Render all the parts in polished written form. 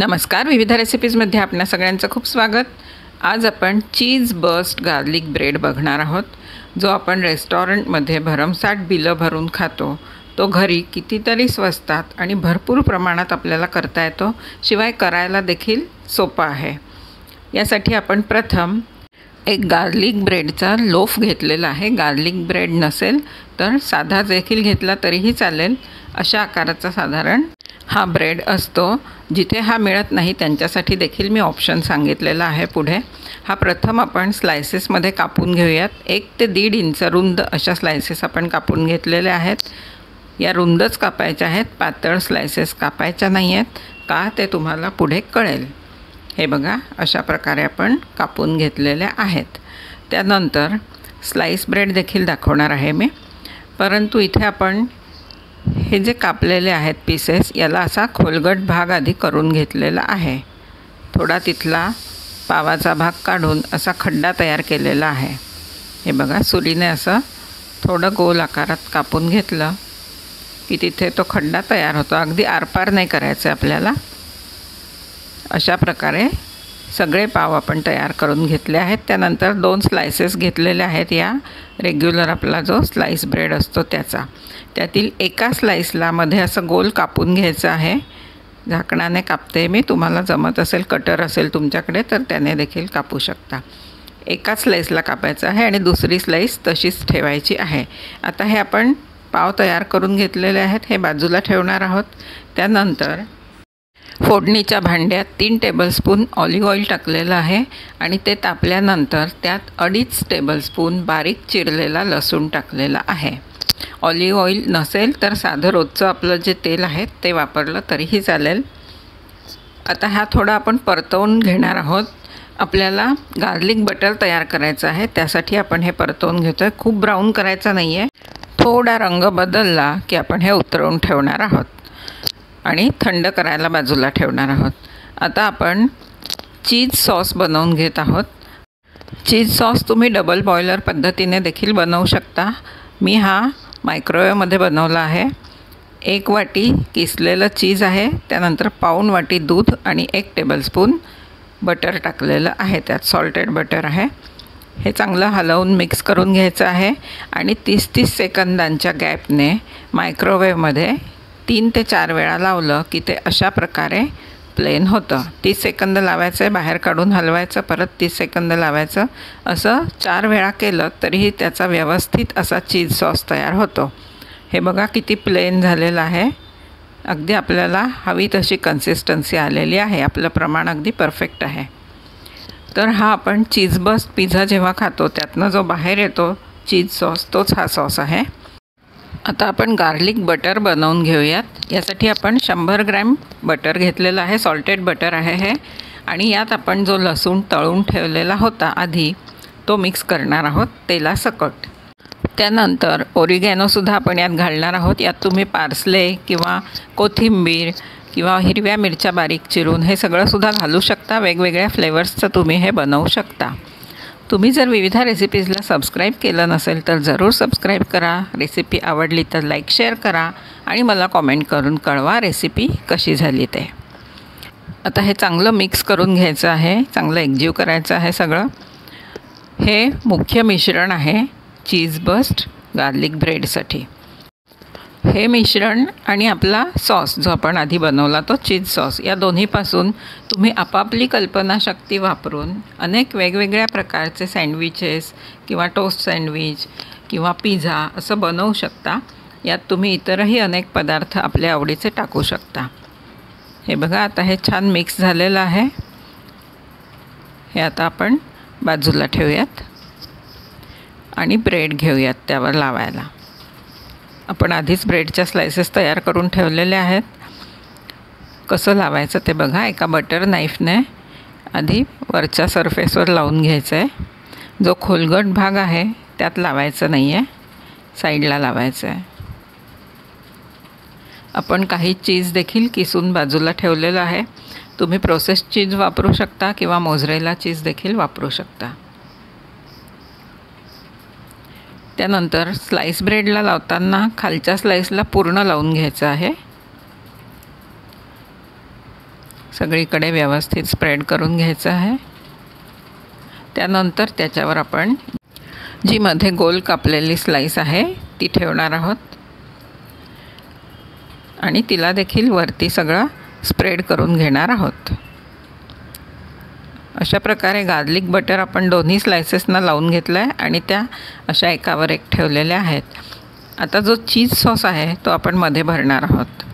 नमस्कार. विविध रेसिपीजमध्ये आपल्या सगळ्यांचं खूप स्वागत. आज आपण चीज बस्ट गार्लिक ब्रेड बघणार आहोत, जो आपण रेस्टॉरंटमध्ये भरमसाठ बिलं भरून खातो. तो घरी कितीतरी स्वस्तात आणि भरपूर प्रमाणात आपल्याला करता येतो, शिवाय करायला देखील सोपा आहे. यासाठी आपण प्रथम एक गार्लिक ब्रेडचा लोफ घेतलेला आहे. गार्लिक ब्रेड नसेल तर साधा देखील घेतला तरीही चालेल. अशा आकाराचा साधारण हा ब्रेड असतो. जिथे हा मिळत नाही त्यांच्यासाठी देखील मी ऑप्शन सांगितलेला आहे पुढे. हा प्रथम आपण स्लायसेसमध्ये कापून घेऊयात. 1 ते 1.5 इंच रुंद अशा स्लायसेस आपण कापून घेतलेल्या आहेत. या रुंदच कापायच्या आहेत, पातळ स्लायसेस कापायच्या नाही आहेत. का ते तुम्हाला पुढे कळेल. हे बघा, अशा प्रकारे आपण कापून घेतलेल्या आहेत. त्यानंतर स्लाइस ब्रेड देखील दाखवणार आहे मी, परंतु इथे आपण हे जे कापलेले आहेत पीसेस, याला असा खोलगट भाग आधी करून घेतलेला आहे. थोडा तिथला पावाचा भाग काढून असा खड्डा तयार केलेला आहे. हे बघा, सुरीने असं थोडं गोल आकारात कापून घेतलं की तिथे तो खड्डा तयार होतो. अगदी आरपार नाही करायचं आपल्याला. अशा प्रकारे सगळे पाव आपण तयार करून घेतले आहेत. त्यानंतर 2 स्लायसेस घेतलेले आहेत. या रेग्युलर आपला जो स्लाइस ब्रेड असतो त्याचा, त्यातील एका स्लाइसला मध्ये असं गोल कापून घ्यायचं आहे. झाकणाने कापते मी. तुम्हाला जमत असेल, कटर असेल तुमच्याकडे तर त्याने देखील कापू शकता. एका स्लाइसला कापायचं आहे आणि दुसरी स्लाइस तशीच ठेवायची आहे. आता हे आपण पाव तयार करून घेतलेले आहेत, हे बाजूला ठेवणार आहोत. त्यानंतर फोडणीच्या भांड्यात 3 टेबलस्पून ऑलिव्ह ऑइल टाकलेलं आहे आणि ते तापल्यानंतर त्यात 2.5 टेबलस्पून बारीक चिरलेला लसूण टाकलेला आहे. ऑलिव्ह ऑइल नसेल तर साधं रोजचं आपलं जे तेल आहे ते वापरलं तरीही चालेल. आता हा थोडा आपण परतवून घेणार आहोत. आपल्याला गार्लिक बटर तयार करायचं आहे, त्यासाठी आपण हे परतवून घेतो आहे. खूप ब्राऊन करायचा नाही आहे. थोडा रंग बदलला की आपण हे उतरवून ठेवणार आहोत आणि थंड करायला बाजूला ठेवणार आहोत. आता आपण चीज सॉस बनवून घेत आहोत. चीज सॉस तुम्ही डबल बॉयलर पद्धतीने देखील बनवू शकता. मी हा मायक्रोवेव्हमध्ये बनवला आहे. 1 वाटी किसलेलं चीज आहे. त्यानंतर पाऊण वाटी दूध आणि 1 टेबलस्पून बटर टाकलेलं आहे. त्यात सॉल्टेड बटर आहे. हे चांगलं हलवून मिक्स करून घ्यायचं आहे आणि 30-30 सेकंदांच्या गॅपने मायक्रोवेव्हमध्ये 3 ते 4 वेळा लावलं की ते अशा प्रकारे प्लेन होतं. 30 सेकंद लावायचं आहे, बाहेर काढून हलवायचं, परत 30 सेकंद लावायचं. असं 4 वेळा केलं तरीही त्याचा व्यवस्थित असा चीज सॉस तयार होतो. हे बघा किती प्लेन झालेलं आहे. अगदी आपल्याला हवी तशी कन्सिस्टन्सी आलेली आहे. आपलं प्रमाण अगदी परफेक्ट आहे. तर हा आपण चीज बस्ट पिझ्झा जेव्हा खातो त्यातनं जो बाहेर येतो चीज सॉस, तोच हा सॉस आहे. आता आपण गार्लिक बटर बनवून घेऊयात. यासाठी आपण 100 ग्रॅम बटर घेतलेलं आहे. सॉल्टेड बटर आहे हे. आणि यात आपण जो लसूण तळून ठेवलेला होता आधी, तो मिक्स करणार आहोत तेलासकट. त्यानंतर ओरिगॅनोसुद्धा आपण यात घालणार आहोत. यात तुम्ही पार्सले किंवा कोथिंबीर किंवा हिरव्या मिरच्या बारीक चिरून हे सगळंसुद्धा घालू शकता. वेगवेगळ्या फ्लेवर्सचं तुम्ही हे बनवू शकता. तुम्ही जर विविध रेसिपीजला सबस्क्राईब केलं नसेल तर जरूर सबस्क्राईब करा. रेसिपी आवडली तर लाईक शेअर करा आणि मला कॉमेंट करून कळवा रेसिपी कशी झाली ते. आता हे चांगलं मिक्स करून घ्यायचं आहे, चांगलं एकजीव करायचं आहे सगळं. हे मुख्य मिश्रण आहे चीज बस्ट गार्लिक ब्रेडसाठी. हे मिश्रण आणि आपला सॉस जो आपण आधी बनवला तो चीज सॉस, या दोन्हीपासून तुम्ही आपापली कल्पनाशक्ती वापरून अनेक वेगवेगळ्या प्रकारचे सँडविचेस किंवा टोस्ट सँडविच किंवा पिझ्झा असं बनवू शकता. यात तुम्ही इतरही अनेक पदार्थ आपल्या आवडीचे टाकू शकता. हे बघा, आता हे छान मिक्स झालेलं आहे. हे आता आपण बाजूला ठेवूयात आणि ब्रेड घेऊयात त्यावर लावायला. आपण आधीच ब्रेडच्या स्लायसेस तयार करून ठेवलेल्या आहेत. कसं लावायचं ते बघा. एका बटर नाईफने आधी वरच्या सरफेसवर लावून घ्यायचं आहे. जो खोलगट भाग आहे त्यात लावायचं नाही आहे, साईडला लावायचं आहे. आपण काही चीज देखील किसून बाजूला ठेवलेलं आहे. तुम्ही प्रोसेस्ड चीज वापरू शकता किंवा मोझरेला चीज देखील वापरू शकता. त्यानंतर स्लाइस ब्रेडला लावताना खालच्या स्लाइसला पूर्ण लावून घ्यायचं आहे. सगळीकडे व्यवस्थित स्प्रेड करून घ्यायचं आहे। त्यानंतर त्याच्यावर आपण जी मध्ये गोल कापलेली स्लाइस आहे ती ठेवणार आहोत आणि तिला देखील वरती सगळं स्प्रेड करून घेणार आहोत। अशा प्रकारे गार्लिक बटर आपण दोन्ही स्लाइसेसना लावून घेतलं आहे आणि त्या अशा एकावर एक ठेवलेल्या आहेत। आता जो चीज सॉस आहे तो आपण मध्ये भरणार आहोत।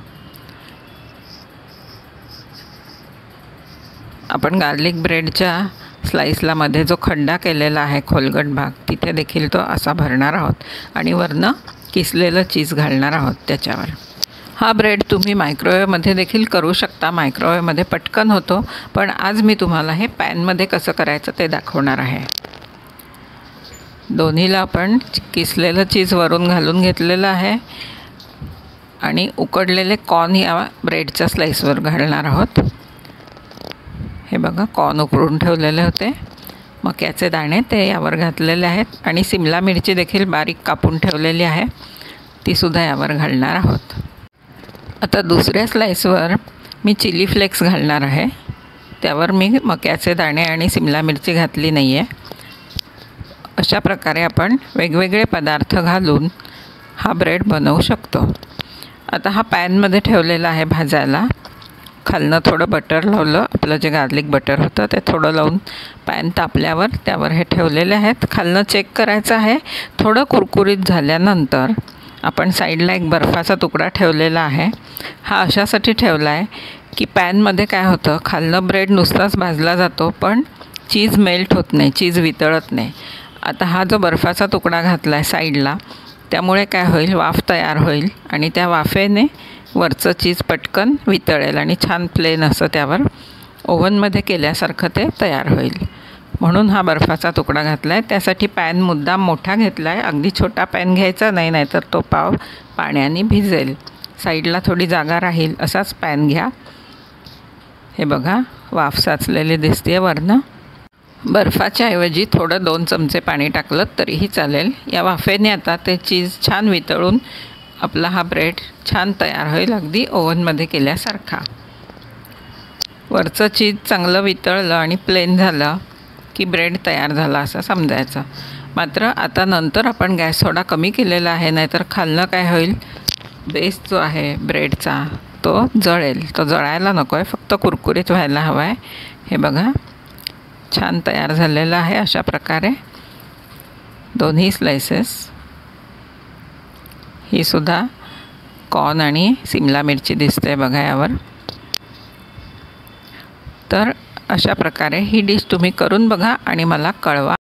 आपण गार्लिक ब्रेडच्या स्लाइसला मध्ये जो खड्डा केलेला आहे खोलगट भाग तिथे देखील तो असा भरणार आहोत आणि वरनं किसलेलं चीज घालणार आहोत त्याच्यावर। हा ब्रेड तुम्ही मायक्रोवेव्हमध्ये देखील करू शकता, मायक्रोवेव्हमध्ये पटकन होतो, पण आज मी तुम्हाला हे पॅनमध्ये कसं करायचं ते दाखवणार आहे। दोन्हीला आपण किसलेलं चीज वरून घालून घेतलेलं आहे आणि उकडलेले कॉर्न या ब्रेडच्या स्लाइसवर घालणार आहोत। हे बघा, कॉर्न उकडून ठेवलेले होते, मक्याचे दाणे ते यावर घातलेले आहेत आणि सिमला मिरची देखील बारीक कापून ठेवलेली आहे, तीसुद्धा यावर घालणार आहोत। आता दुसऱ्या स्लाइसवर मी चिली फ्लेक्स घालणार आहे, त्यावर मी मक्याचे दाणे आणि सिमला मिरची घातली नाही आहे। अशा प्रकारे आपण वेगवेगळे पदार्थ घालून हा ब्रेड बनवू शकतो। आता हा पॅनमध्ये ठेवलेला आहे भाजायला, खालनं थोडं बटर लावलं, आपलं जे गार्लिक बटर होतं ते थोडं लावून पॅन तापल्यावर त्यावर हे ठेवलेले आहेत। खालनं चेक करायचं आहे, थोडं कुरकुरीत झाल्यानंतर आपण साईडला एक बर्फाचा तुकडा ठेवलेला आहे। हा अशासाठी ठेवला आहे की पॅनमध्ये काय होतं, खालनं ब्रेड नुसताच भाजला जातो पण चीज मेल्ट होत नाही, चीज वितळत नाही। आता हा जो बर्फाचा तुकडा घातला आहे साईडला, त्यामुळे काय होईल, वाफ तयार होईल आणि त्या वाफेने वरचं चीज पटकन वितळेल आणि छान प्लेन असं त्यावर ओव्हनमध्ये केल्यासारखं ते तयार होईल, म्हणून हा बर्फाचा तुकडा घातला आहे। त्यासाठी पॅन मुद्दाम मोठा घेतला आहे, अगदी छोटा पॅन घ्यायचा नाही, नाहीतर तो पाव पाण्याने भिजेल। साईडला थोडी जागा राहील असाच पॅन घ्या। हे बघा, वाफ साचलेली दिसते वरनं। बर्फाच्या ऐवजी थोडं 2 चमचे पाणी टाकलं तरीही चालेल। या वाफेने आता ते चीज छान वितळून आपला हा ब्रेड छान तयार होईल, अगदी ओव्हनमध्ये केल्यासारखा। वरचं चीज चांगलं वितळलं आणि प्लेन झालं की ब्रेड तयार झाला असं समजायचं। मात्र आता नंतर आपण गॅस थोडा कमी केलेला आहे, नाहीतर खालनं काय होईल, बेस जो आहे ब्रेडचा तो जळेल। तो जळायला नको आहे, फक्त कुरकुरीत व्हायला हवा आहे। हे बघा, छान तयार झालेलं आहे अशा प्रकारे दोन्ही स्लाइसेस। ही सुद्धा कॉर्न आणि सिमला मिरची दिसते बघा यावर। तर अशा प्रकारे ही डिश तुम्ही करून बघा आणि मला कळवा।